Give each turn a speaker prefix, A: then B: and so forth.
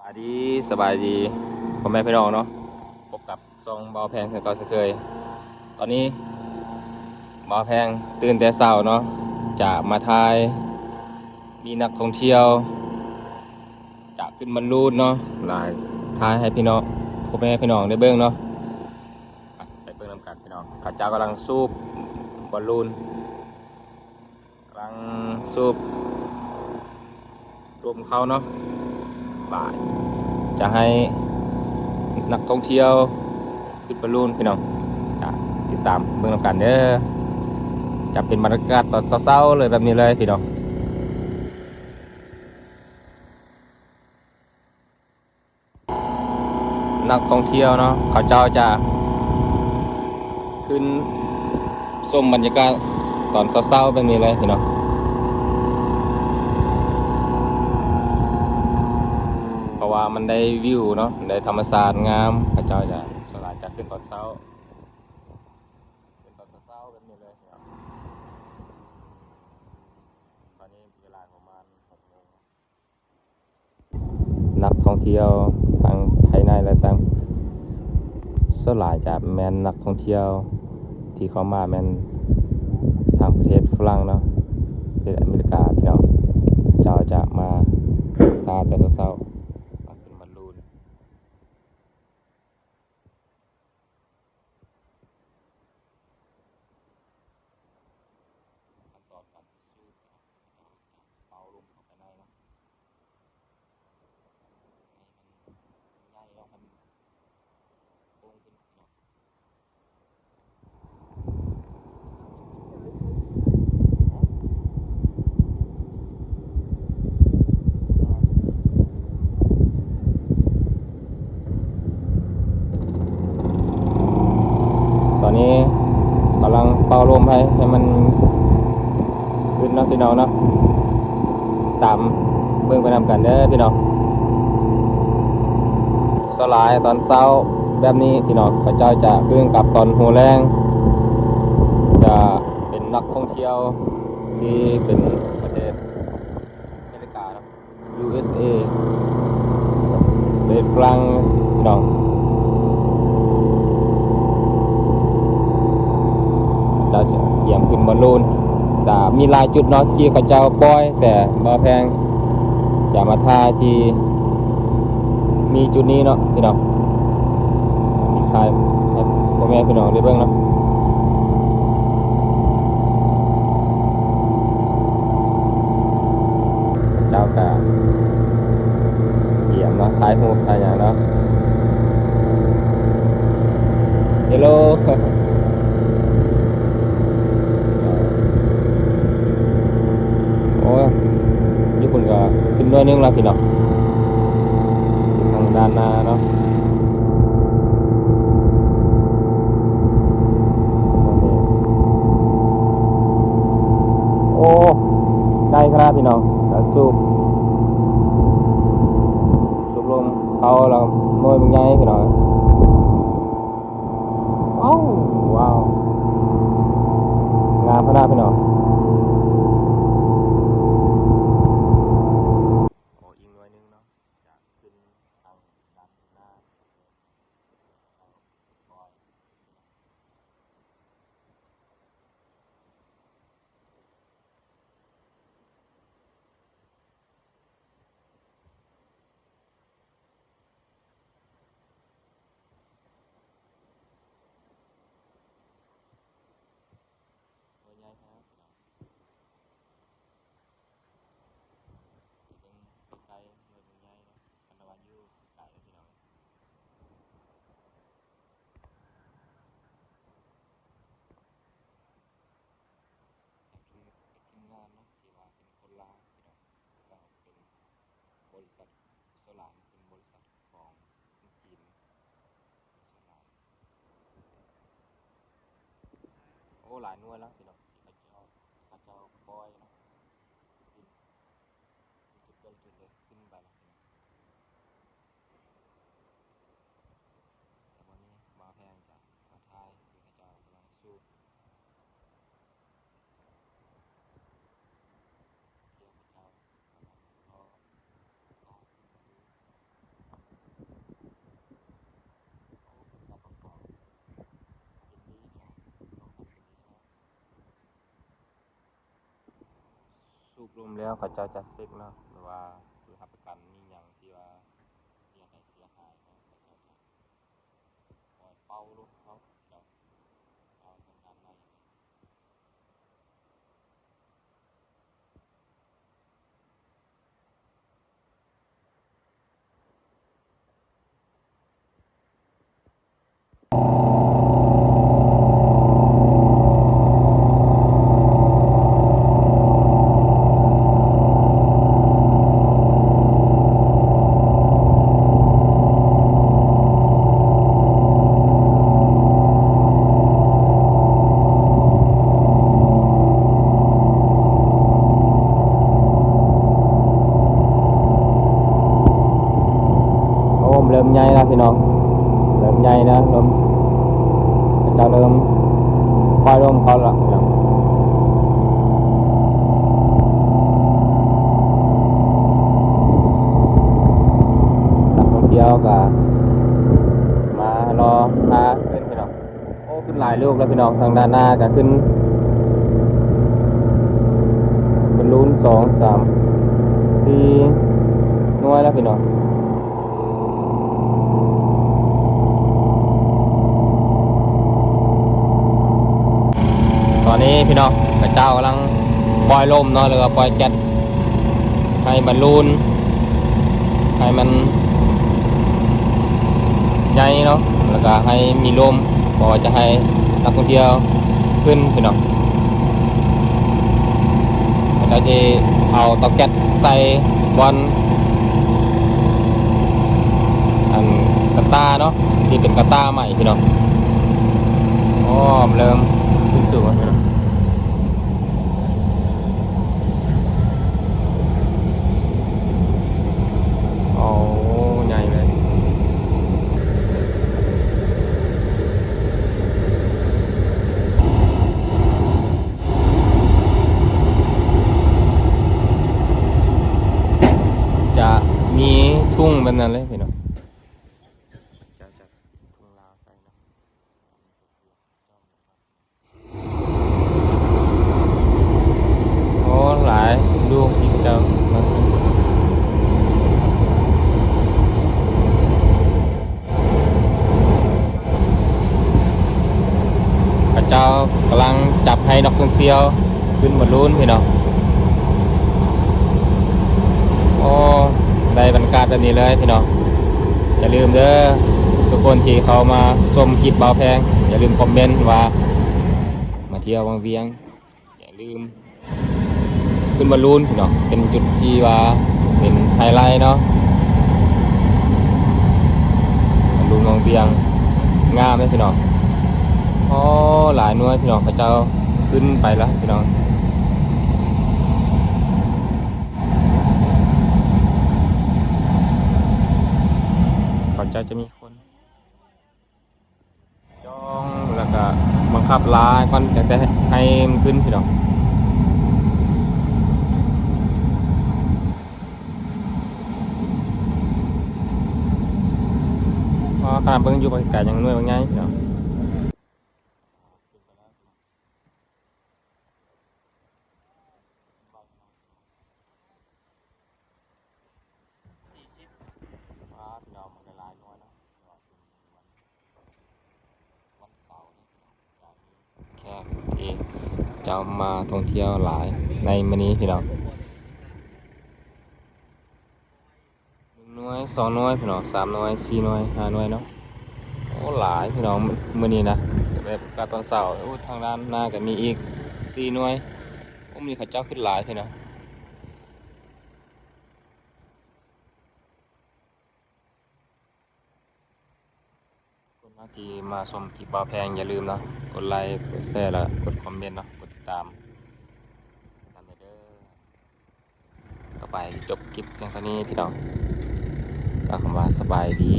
A: บายดีสบายดีพ่อแม่พี่น้องเนาะพบกับซองเบาแพงเสกอเสเคยตอนนี้เบาแพงตื่นแต่เช้าเนาะจะมาทายมีนักท่องเที่ยวจะขึ้นบอลลูนเนาะหลายทายให้พี่น้องพ่อแม่พี่น้องได้เบิ่งเนาะไปเบิ่งนำกันพี่น้องข้าเจ้ากำลังสูบบอลลูนกำลังสูบรวมเขาเนาะบ่ายจะให้นักท่องเที่ยวขึ้นบอลลูนพี่น้องจะติดตามเบิ่งนำกันเด้อจะเป็นบรรยากาศตอนเช้าๆเลยแบบนี้เลยพี่น้องนักท่องเที่ยวเนาะเขาเจ้าจะขึ้นชมบรรยากาศตอนเช้าๆแบบนี้เลยพี่น้องเพราะว่ามันได้วิวเนาะได้ธรรมชาติงามเขาเจ้าจะสลายจะขึ้นตอนเช้าขึ้นตอนเช้าแบบนี้เลยพี่น้องตอนนี้เวลาประมาณ6 โมงนักท่องเที่ยวทางภายในและต่างส่วนหลายจะแม่นนักท่องเที่ยวที่เขามาแม่นทางประเทศฝรั่งเนาะประเทศอเมริกาพี่น้องเจ้าจะมาตาแต่เช้าๆมาขึ้นบอลลูนขั้นตอนการสูบเป่าลมเข้าไปในเนาะให้มันใหญ่แล้วให้มันโป่งขึ้นพี่น้องตอนนี้กำลังเป่าลมให้มันขึ้นเนาะพี่น้องเนาะตามเบิ่งไปนำกันเด้อพี่น้องสลายตอนเช้าแบบนี้พี่น้องเขาเจ้าจะขึ้นกับตอนหัวแรงจะเป็นนักท่องเที่ยวที่เป็นประเทศอเมริกาเนาะ USA ประเทศฝรั่งพี่น้องเราจะเยี่ยมขึ้นบอลลูนจะมีหลายจุดเนาะที่เขาเจ้าปล่อยแต่บ่แพงจะมาท่าที่มีจุดนี้เนาะพี่น้องทิ้งท้ายให้พ่อแม่พี่น้องได้เบิ่งเนาะเจ้าก็เยี่ยมเนาะถ่ายรูปถ่ายอย่างเนาะเฮลโลโอ้ยญี่ปุ่นก็ขึ้นด้วยนึงแล้วพี่น้องทางด้านหน้าเนาะโอ้ได้ครับพี่น้องแล้วสูบลมเขาเราโน้ยมึงไงพี่น้องว้าวว้าวงามขนาดพี่น้องโอ้ยิงหน่อยนึงเนาะจะขึ้นทางด้านหน้าบอยหน่วยใหญ่ครับพี่น้องเป็นไกลหน่วยใหญ่เนาะคันตะวันอยู่ไกลพี่น้องทีมงานเนาะที่ว่าเป็นคนลาวพี่น้องก็เป็นบริษัทโซลาร์เป็นบริษัทของจีนโซลาร์โอ้หลายหน่วยแล้วพี่น้องที่เขาเจ้าปล่อยเนาะขึ้นจุดเกินจุดเลยขึ้นไปแล้วพี่น้องแต่วันนี้มาแพงจะมาทายที่เขาเจ้ากำลังสูบเที่ยวเขาเจ้ากำลังรอทายขึ้นมาดู รูปรวมแล้วเขาเจ้าจัดเซ็กเนาะหรือว่าคือรับประกันมีอย่างที่ว่าเรียนให้เสียหายเนาะเขาเจ้าจะปล่อยเป่าลูกเขาเนาะเอาทางด้านในโอ้เริ่มใหญ่แล้วพี่น้องเริ่มใหญ่นะเริ่มเขาเจ้าเริ่มปล่อยลมเขาละพี่น้องนักท่องเที่ยวก็มารอพาขึ้นพี่น้องโอ้ขึ้นหลายลูกแล้วพี่น้องทางด้านหน้าก็ขึ้นเป็นรูน2 3 4หน่วยแล้วพี่น้องตอนนี้พี่น้องพระเจ้ากำลังปล่อยลมเนาะหรือว่าปล่อยแก๊สให้บอลลูนให้มันใหญ่เนาะแล้วก็ให้มีลมก็จะให้นักท่องเที่ยวขึ้นพี่น้องเราจะเอาเตาแก๊สใส่บนอันกระตาเนาะที่เป็นกระตาใหม่พี่น้องอ๋อเริ่มขึ้นสูงแล้วพี่น้องโอ้ใหญ่เลยจะมีทุ่งแบบนั้นเลยพี่น้องจะทุ่งลาวใส่เนาะโอ้หลายลูกอีกเจ้าพระเจ้ากำลังจับให้นักท่องเที่ยวขึ้นบอลลูนพี่น้องโอ้ได้บรรยากาศแบบนี้เลยพี่น้องอย่าลืมเด้อทุกคนที่เขามาชมคลิปเบาแพงอย่าลืมคอมเมนต์ว่ามาเที่ยววังเวียงอย่าลืมขึ้นบอลลูนพี่น้องเป็นจุดที่ว่าเป็นไฮไลท์เนาะบอลลูนวังเวียงงามเลยพี่น้องอ๋อหลายหน่วยพี่น้องเขาเจ้าขึ้นไปแล้วพี่น้องเขาเจ้าจะมีคนจองแล้วก็บังคับลาก่อนแต่ให้มันขึ้นพี่น้องเพราะขนาดเบิ่งอยู่ไกลๆยังหน่วยบางไงพี่น้องว่าพี่น้องมันหลายหน่วยเนาะวันเสาร์นี่จะมีแขกที่จะมาท่องเที่ยวหลายในมื้อนี้พี่น้อง1 หน่วย2 หน่วยพี่น้อง3 หน่วย4 หน่วย5 หน่วยเนาะโอ้หลายพี่น้องมื้อนี้นะแบบการตอนเสาร์โอ้ทางด้านหน้าก็มีอีก4 หน่วยโอ้มื้อนี้เขาเจ้าขึ้นหลายพี่น้องคนที่มาชมคลิปบ่าวแพงอย่าลืมเนาะกดไลค์กดแชร์แล้วกดคอมเมนต์เนาะกดติดตามกันเด้อต่อไปจบคลิปเพียงเท่านี้พี่น้องก็คำว่าสบายดี